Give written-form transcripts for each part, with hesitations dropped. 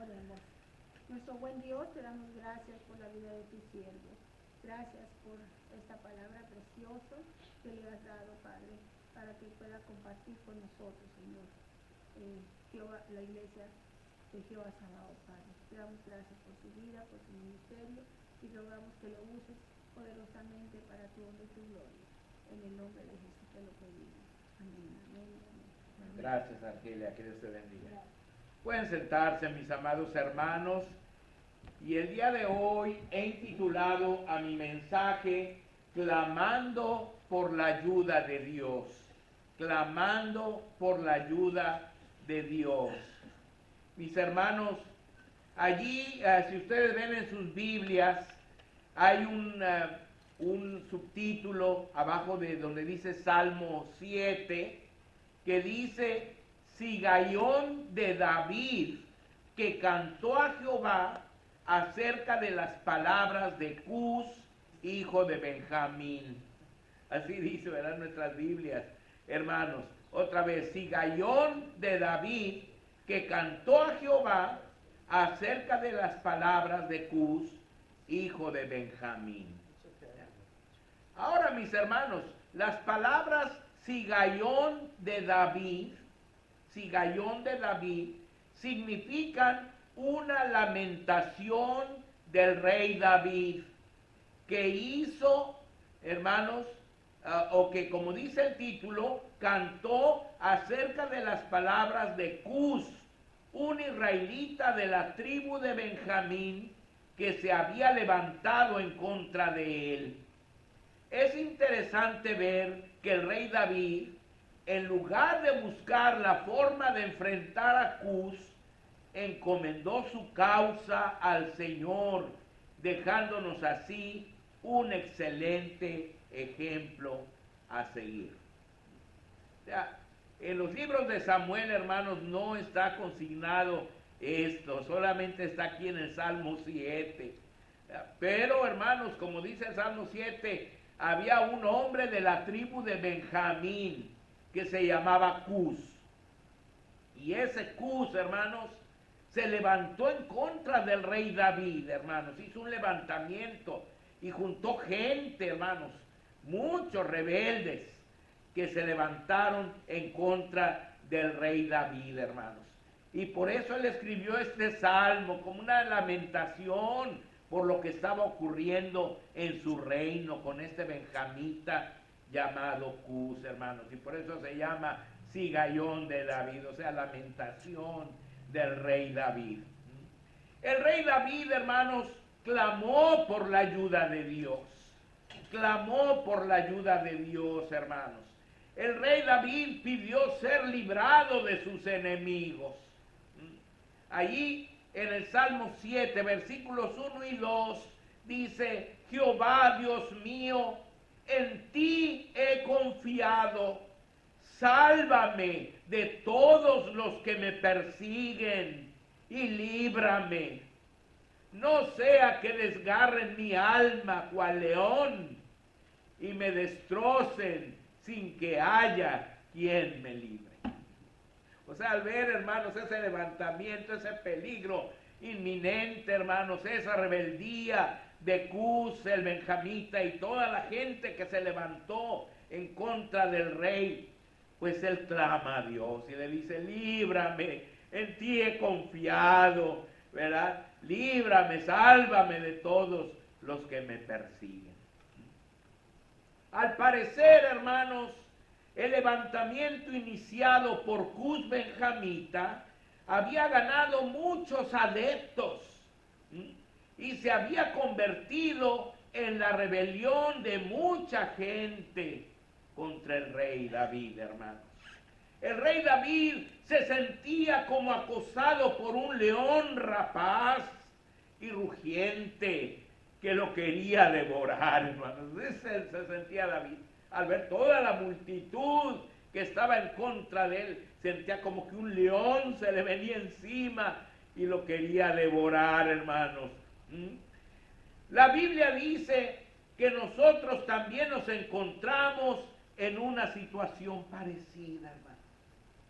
oremos. Nuestro buen Dios, te damos gracias por la vida de tu siervo. Gracias por esta palabra preciosa que le has dado, Padre, para que pueda compartir con nosotros, Señor, Jehová, la iglesia de Jehová Sabaoth, Padre. Te damos gracias por su vida, por su ministerio, y rogamos que lo uses poderosamente para tu honra y tu gloria. En el nombre de Jesús te lo pedimos. Amén, amén, amén. Gracias, Argelia, que Dios te bendiga. Gracias. Pueden sentarse, mis amados hermanos, y el día de hoy he intitulado a mi mensaje Clamando por la ayuda de Dios. Clamando por la ayuda de Dios. Mis hermanos, allí, si ustedes ven en sus Biblias, hay un subtítulo abajo de donde dice Salmo 7, que dice: Sigaión de David, que cantó a Jehová acerca de las palabras de Cus, hijo de Benjamín. Así dice, ¿verdad? Nuestras Biblias, hermanos. Otra vez, Sigaión de David, que cantó a Jehová acerca de las palabras de Cus, hijo de Benjamín. Ahora, mis hermanos, las palabras Sigaión de David significan una lamentación del rey David que hizo, hermanos, o que, como dice el título, cantó acerca de las palabras de Cus, un israelita de la tribu de Benjamín que se había levantado en contra de él. Es interesante ver que el rey David, en lugar de buscar la forma de enfrentar a Cus, encomendó su causa al Señor, dejándonos así un excelente ejemplo a seguir. O sea, en los libros de Samuel, hermanos, no está consignado esto, solamente está aquí en el Salmo 7. Pero, hermanos, como dice el Salmo 7, había un hombre de la tribu de Benjamín que se llamaba Cus. Y ese Cus, hermanos, se levantó en contra del rey David, hermanos. Hizo un levantamiento y juntó gente, hermanos, muchos rebeldes que se levantaron en contra del rey David, hermanos. Y por eso él escribió este salmo como una lamentación por lo que estaba ocurriendo en su reino con este benjamita llamado Cus, hermanos. Y por eso se llama Sigaión de David, o sea, lamentación del rey David. El rey David, hermanos, clamó por la ayuda de Dios. Clamó por la ayuda de Dios, hermanos. El rey David pidió ser librado de sus enemigos. Allí en el Salmo 7, versículos 1 y 2, dice: Jehová, Dios mío, en ti he confiado. Sálvame de todos los que me persiguen y líbrame. No sea que desgarren mi alma cual león y me destrocen sin que haya quien me libre. O sea, al ver, hermanos, ese levantamiento, ese peligro inminente, hermanos, esa rebeldía de Cus, el benjamita, y toda la gente que se levantó en contra del rey, pues él clama a Dios y le dice: líbrame, en ti he confiado, ¿verdad? Líbrame, sálvame de todos los que me persiguen. Al parecer, hermanos, el levantamiento iniciado por Cus benjamita había ganado muchos adeptos y se había convertido en la rebelión de mucha gente contra el rey David, hermanos. El rey David se sentía como acosado por un león rapaz y rugiente que lo quería devorar, hermanos. Ese se sentía David. Al ver toda la multitud que estaba en contra de él, sentía como que un león se le venía encima y lo quería devorar, hermanos. La Biblia dice que nosotros también nos encontramos en una situación parecida, hermano.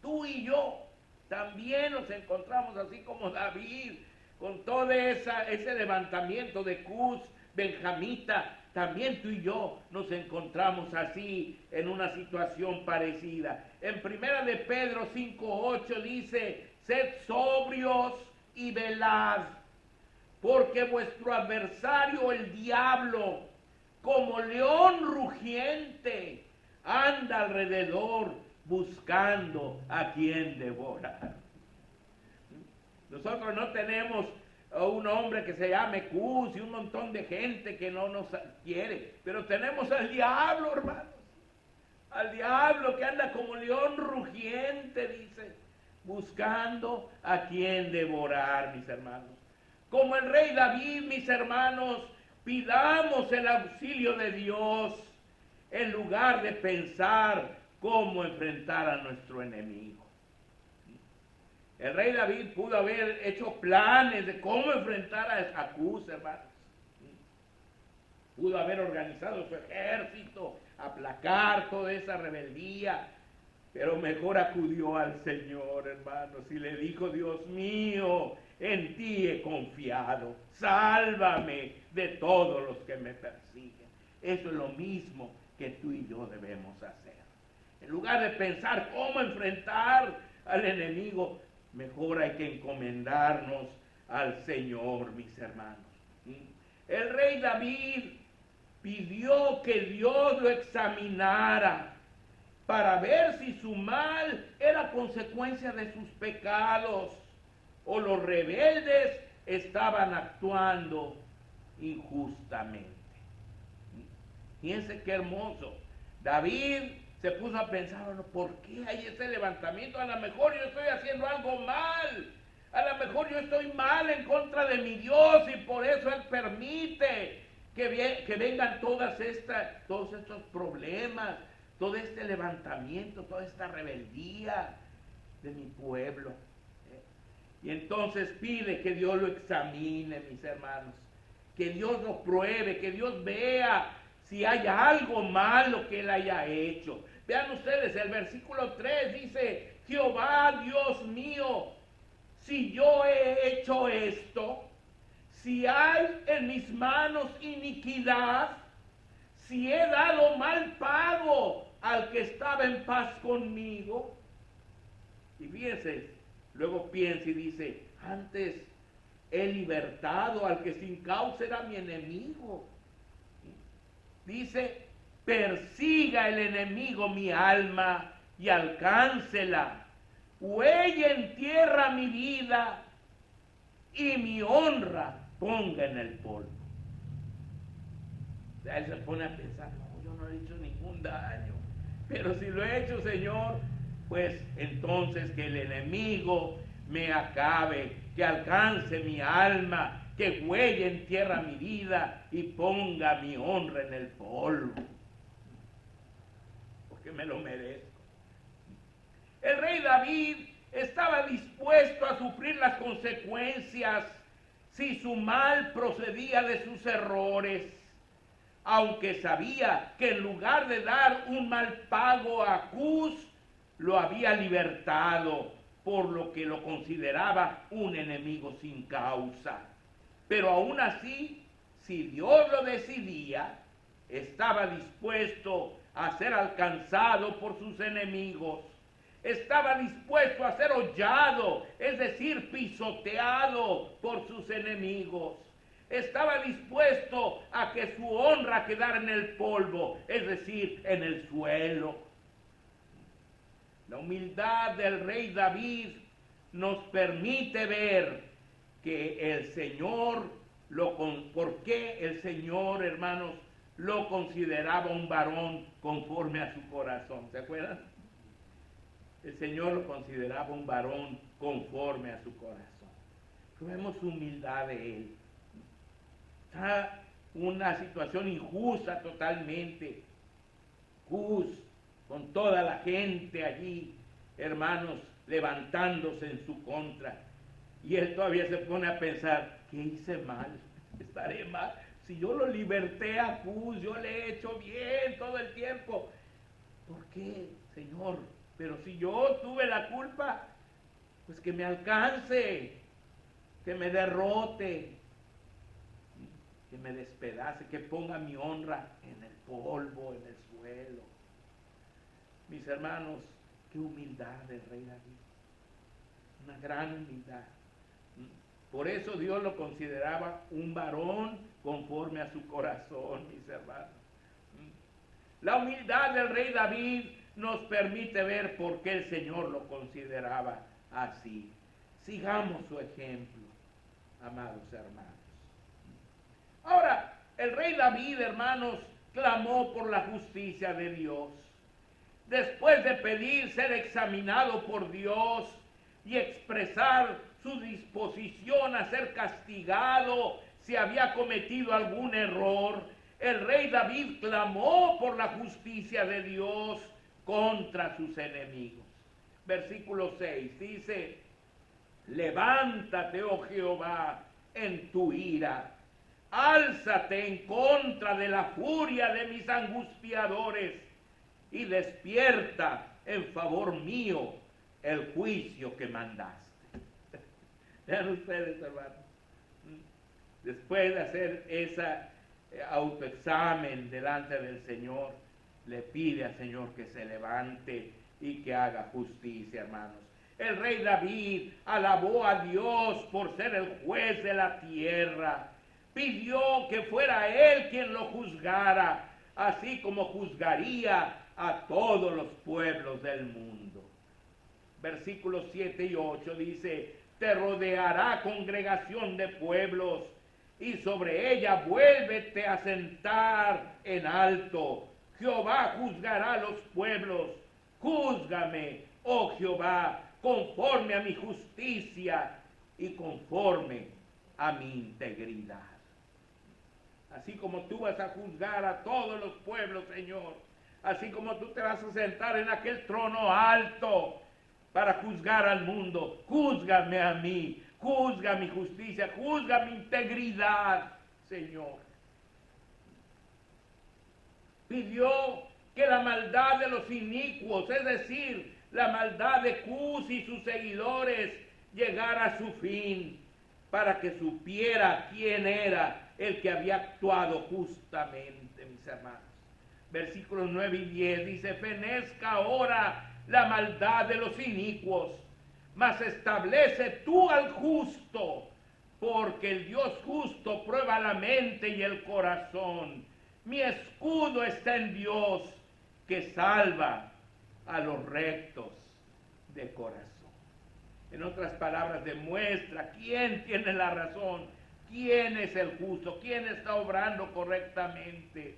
Tú y yo También nos encontramos así como David, con todo ese levantamiento de Cus, benjamita. También tú y yo nos encontramos así en una situación parecida. En primera de Pedro 5:8 dice, sed sobrios y velad, porque vuestro adversario el diablo, como león rugiente, anda alrededor buscando a quien devorar. Nosotros no tenemos un hombre que se llame Cus y un montón de gente que no nos quiere, pero tenemos al diablo, hermanos. Al diablo que anda como león rugiente, dice, buscando a quien devorar, mis hermanos. Como el rey David, mis hermanos, pidamos el auxilio de Dios en lugar de pensar cómo enfrentar a nuestro enemigo. El rey David pudo haber hecho planes de cómo enfrentar a Cus, hermanos. Pudo haber organizado su ejército, aplacar toda esa rebeldía, pero mejor acudió al Señor, hermanos, y le dijo, Dios mío, en ti he confiado, sálvame de todos los que me persiguen. Eso es lo mismo que tú y yo debemos hacer. En lugar de pensar cómo enfrentar al enemigo, mejor hay que encomendarnos al Señor, mis hermanos. El rey David pidió que Dios lo examinara para ver si su mal era consecuencia de sus pecados o los rebeldes estaban actuando injustamente. Fíjense qué hermoso. David se puso a pensar, bueno, ¿por qué hay ese levantamiento? A lo mejor yo estoy haciendo algo mal. A lo mejor yo estoy mal en contra de mi Dios y por eso Él permite que vengan todos estos problemas, todo este levantamiento, toda esta rebeldía de mi pueblo. Y entonces pide que Dios lo examine, mis hermanos, que Dios lo pruebe, que Dios vea si hay algo malo que él haya hecho. Vean ustedes, el versículo 3 dice, Jehová Dios mío, si yo he hecho esto, si hay en mis manos iniquidad, si he dado mal pago al que estaba en paz conmigo. Y fíjense, luego piensa y dice, antes he libertado al que sin causa era mi enemigo. Dice, persiga el enemigo mi alma y alcáncela. Huelle en tierra mi vida y mi honra ponga en el polvo. Él se pone a pensar, no, yo no he hecho ningún daño. Pero si lo he hecho, Señor, pues entonces que el enemigo me acabe, que alcance mi alma, que huelle en tierra mi vida y ponga mi honra en el polvo, porque me lo merezco. El rey David estaba dispuesto a sufrir las consecuencias si su mal procedía de sus errores, aunque sabía que en lugar de dar un mal pago a Cus, lo había libertado, por lo que lo consideraba un enemigo sin causa. Pero aún así, si Dios lo decidía, estaba dispuesto a ser alcanzado por sus enemigos. Estaba dispuesto a ser hollado, es decir, pisoteado por sus enemigos. Estaba dispuesto a que su honra quedara en el polvo, es decir, en el suelo. La humildad del rey David nos permite ver que el Señor, ¿por qué el Señor, hermanos, lo consideraba un varón conforme a su corazón? ¿Se acuerdan? El Señor lo consideraba un varón conforme a su corazón. Vemos humildad de él. Está una situación injusta totalmente. Cus, con toda la gente allí, hermanos, levantándose en su contra. Y él todavía se pone a pensar, ¿qué hice mal? ¿Estaré mal? Si yo lo liberté a Cus, yo le he hecho bien todo el tiempo. ¿Por qué, Señor? Pero si yo tuve la culpa, pues que me alcance, que me derrote, que me despedace, que ponga mi honra en el polvo, en el suelo. Mis hermanos, qué humildad del rey David, una gran humildad. Por eso Dios lo consideraba un varón conforme a su corazón, mis hermanos. La humildad del rey David nos permite ver por qué el Señor lo consideraba así. Sigamos su ejemplo, amados hermanos. Ahora, el rey David, hermanos, clamó por la justicia de Dios. Después de pedir ser examinado por Dios y expresar su disposición a ser castigado si había cometido algún error, el rey David clamó por la justicia de Dios contra sus enemigos. Versículo 6 dice: levántate, oh Jehová, en tu ira, álzate en contra de la furia de mis angustiadores y despierta en favor mío el juicio que mandaste. Vean ustedes, hermanos, después de hacer esa autoexamen delante del Señor, le pide al Señor que se levante y que haga justicia, hermanos. El rey David alabó a Dios por ser el juez de la tierra. Pidió que fuera él quien lo juzgara, así como juzgaría a todos los pueblos del mundo. Versículos 7 y 8 dice: te rodeará congregación de pueblos, y sobre ella vuélvete a sentar en alto. Jehová juzgará a los pueblos. Júzgame, oh Jehová, conforme a mi justicia y conforme a mi integridad. Así como tú vas a juzgar a todos los pueblos, Señor, así como tú te vas a sentar en aquel trono alto para juzgar al mundo, júzgame a mí, juzga mi justicia, juzga mi integridad, Señor. Pidió que la maldad de los inicuos, es decir, la maldad de Cus y sus seguidores, llegara a su fin, para que supiera quién era el que había actuado justamente, mis hermanos. Versículos 9 y 10 dice: fenezca ahora la maldad de los inicuos, mas establece tú al justo, porque el Dios justo prueba la mente y el corazón. Mi escudo está en Dios, que salva a los rectos de corazón. En otras palabras, demuestra quién tiene la razón, quién es el justo, quién está obrando correctamente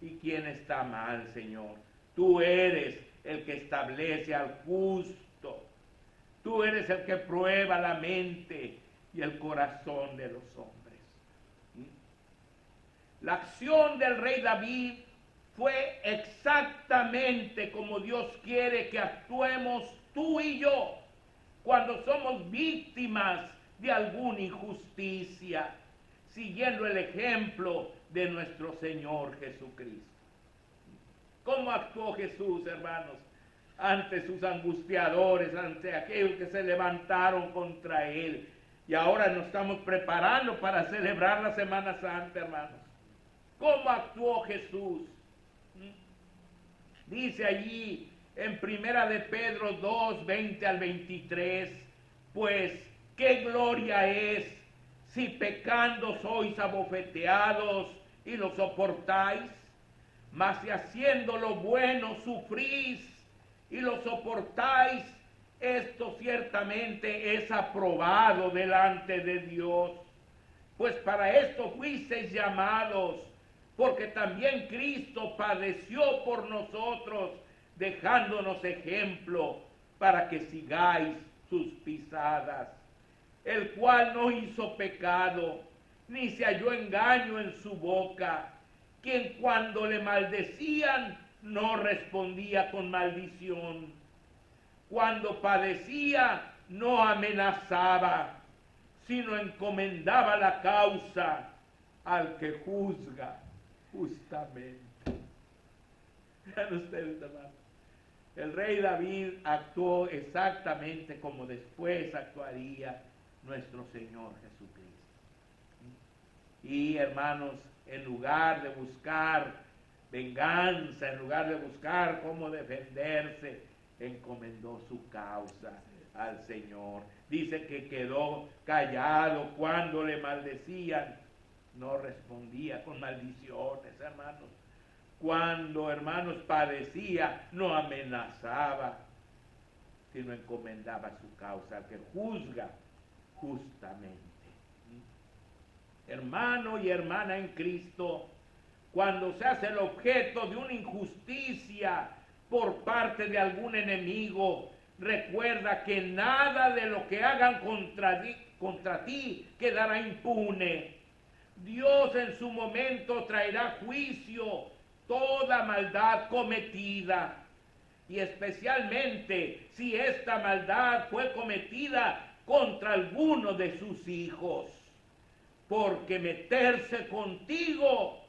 y quién está mal, Señor. Tú eres el que establece al justo. Tú eres el que prueba la mente y el corazón de los hombres. La acción del rey David fue exactamente como Dios quiere que actuemos tú y yo cuando somos víctimas de alguna injusticia, siguiendo el ejemplo de nuestro Señor Jesucristo. ¿Cómo actuó Jesús, hermanos, ante sus angustiadores, ante aquellos que se levantaron contra él? Y ahora nos estamos preparando para celebrar la Semana Santa, hermanos. ¿Cómo actuó Jesús? Dice allí en Primera de Pedro 2, 20 al 23, pues qué gloria es si pecando sois abofeteados y lo soportáis, mas si haciendo lo bueno sufrís y lo soportáis, esto ciertamente es aprobado delante de Dios. Pues para esto fuisteis llamados, porque también Cristo padeció por nosotros, dejándonos ejemplo para que sigáis sus pisadas, el cual no hizo pecado, ni se halló engaño en su boca, quien cuando le maldecían no respondía con maldición, cuando padecía no amenazaba, sino encomendaba la causa al que juzga justamente. Vean ustedes, hermanos, El rey David actuó exactamente como después actuaría nuestro Señor Jesucristo. Y hermanos, en lugar de buscar venganza, en lugar de buscar cómo defenderse, encomendó su causa al Señor. Dice que quedó callado cuando le maldecían, no respondía con maldiciones, hermanos. Cuando, hermanos, padecía, no amenazaba, sino encomendaba su causa al que juzga justamente. Hermano y hermana en Cristo, cuando se hace el objeto de una injusticia por parte de algún enemigo, recuerda que nada de lo que hagan contra ti quedará impune. Dios en su momento traerá juicio toda maldad cometida, y especialmente si esta maldad fue cometida contra alguno de sus hijos, porque meterse contigo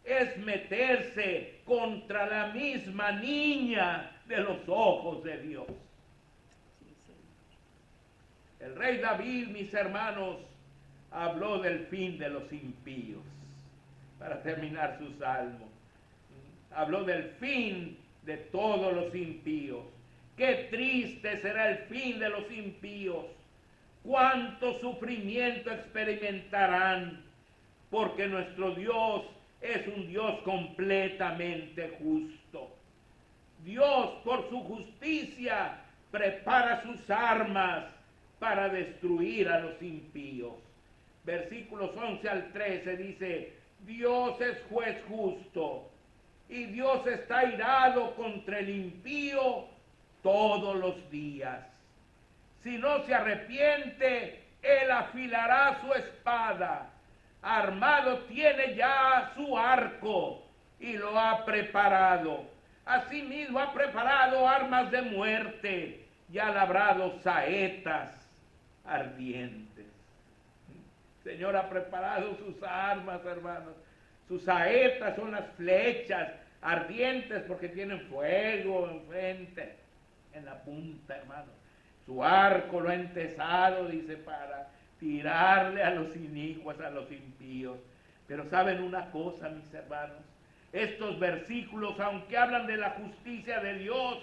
es meterse contra la misma niña de los ojos de Dios. El rey David, mis hermanos, habló del fin de los impíos, para terminar su salmo. Habló del fin de todos los impíos. Qué triste será el fin de los impíos. Cuánto sufrimiento experimentarán, porque nuestro Dios es un Dios completamente justo. Dios, por su justicia, prepara sus armas para destruir a los impíos. Versículos 11 al 13 dice: Dios es juez justo, y Dios está irado contra el impío todos los días. Si no se arrepiente, él afilará su espada. Armado tiene ya su arco y lo ha preparado. Asimismo ha preparado armas de muerte y ha labrado saetas ardientes. El Señor ha preparado sus armas, hermanos. Sus saetas son las flechas ardientes porque tienen fuego enfrente, en la punta, hermanos. Su arco lo ha entesado, dice, para tirarle a los inicuos, a los impíos. Pero saben una cosa, mis hermanos, estos versículos, aunque hablan de la justicia de Dios,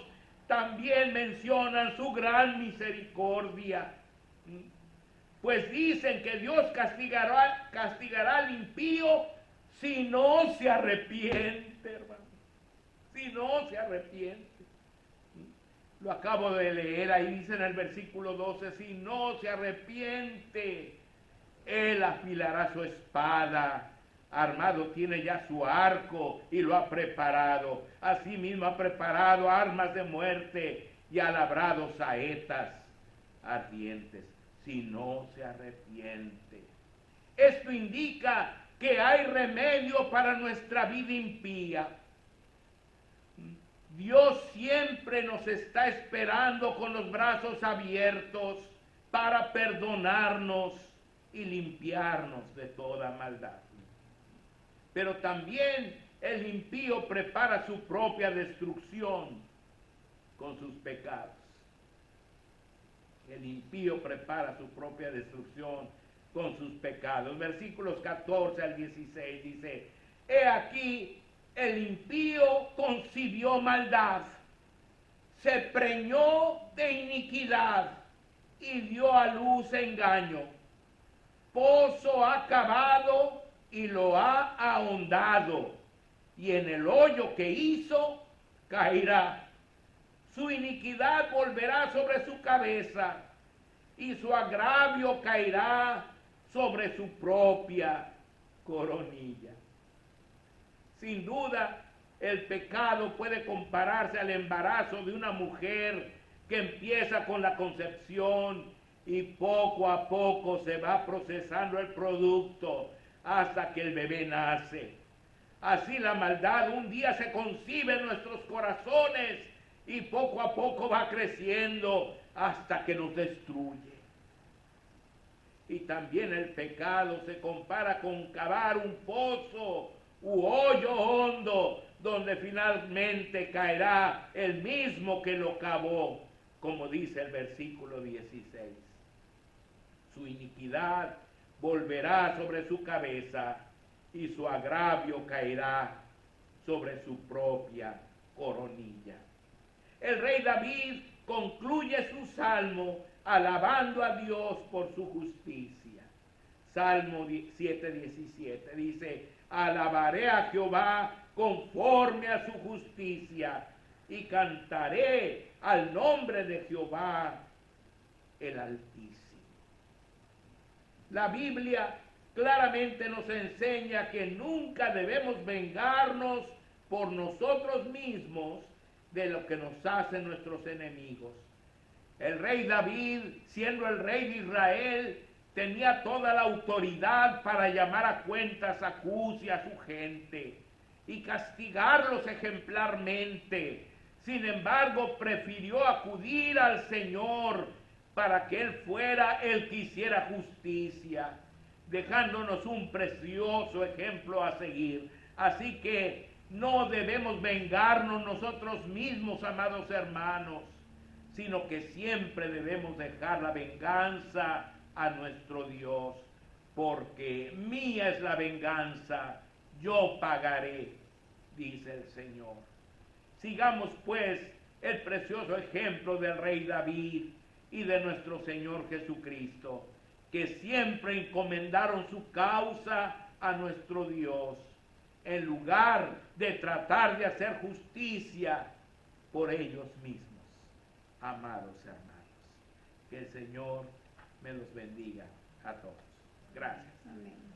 también mencionan su gran misericordia. Pues dicen que Dios castigará al impío si no se arrepiente, hermano. Si no se arrepiente. Lo acabo de leer, ahí dice en el versículo 12, si no se arrepiente, él afilará su espada. Armado tiene ya su arco y lo ha preparado. Asimismo ha preparado armas de muerte y ha labrado saetas ardientes. Si no se arrepiente. Esto indica que hay remedio para nuestra vida impía. Dios siempre nos está esperando con los brazos abiertos para perdonarnos y limpiarnos de toda maldad. Pero también el impío prepara su propia destrucción con sus pecados. El impío prepara su propia destrucción con sus pecados. Versículos 14 al 16 dice: he aquí, el impío concibió maldad, se preñó de iniquidad y dio a luz engaño. Pozo ha cavado y lo ha ahondado, y en el hoyo que hizo caerá. Su iniquidad volverá sobre su cabeza, y su agravio caerá sobre su propia coronilla. Sin duda, el pecado puede compararse al embarazo de una mujer que empieza con la concepción y poco a poco se va procesando el producto hasta que el bebé nace. Así la maldad un día se concibe en nuestros corazones y poco a poco va creciendo hasta que nos destruye. Y también el pecado se compara con cavar un pozo u hoyo hondo donde finalmente caerá el mismo que lo cavó, como dice el versículo 16. Su iniquidad volverá sobre su cabeza y su agravio caerá sobre su propia coronilla. El rey David concluye su salmo alabando a Dios por su justicia. Salmo 7:17 dice: alabaré a Jehová conforme a su justicia y cantaré al nombre de Jehová el Altísimo. La Biblia claramente nos enseña que nunca debemos vengarnos por nosotros mismos de lo que nos hacen nuestros enemigos. El rey David, siendo el rey de Israel, tenía toda la autoridad para llamar a cuentas a Cus y a su gente y castigarlos ejemplarmente. Sin embargo, prefirió acudir al Señor para que Él fuera el que hiciera justicia, dejándonos un precioso ejemplo a seguir. Así que no debemos vengarnos nosotros mismos, amados hermanos, sino que siempre debemos dejar la venganza a nuestro Dios, porque mía es la venganza, yo pagaré, dice el Señor. Sigamos pues el precioso ejemplo del rey David y de nuestro Señor Jesucristo, que siempre encomendaron su causa a nuestro Dios, en lugar de tratar de hacer justicia por ellos mismos. Amados hermanos, que el Señor me los bendiga a todos. Gracias. Amén.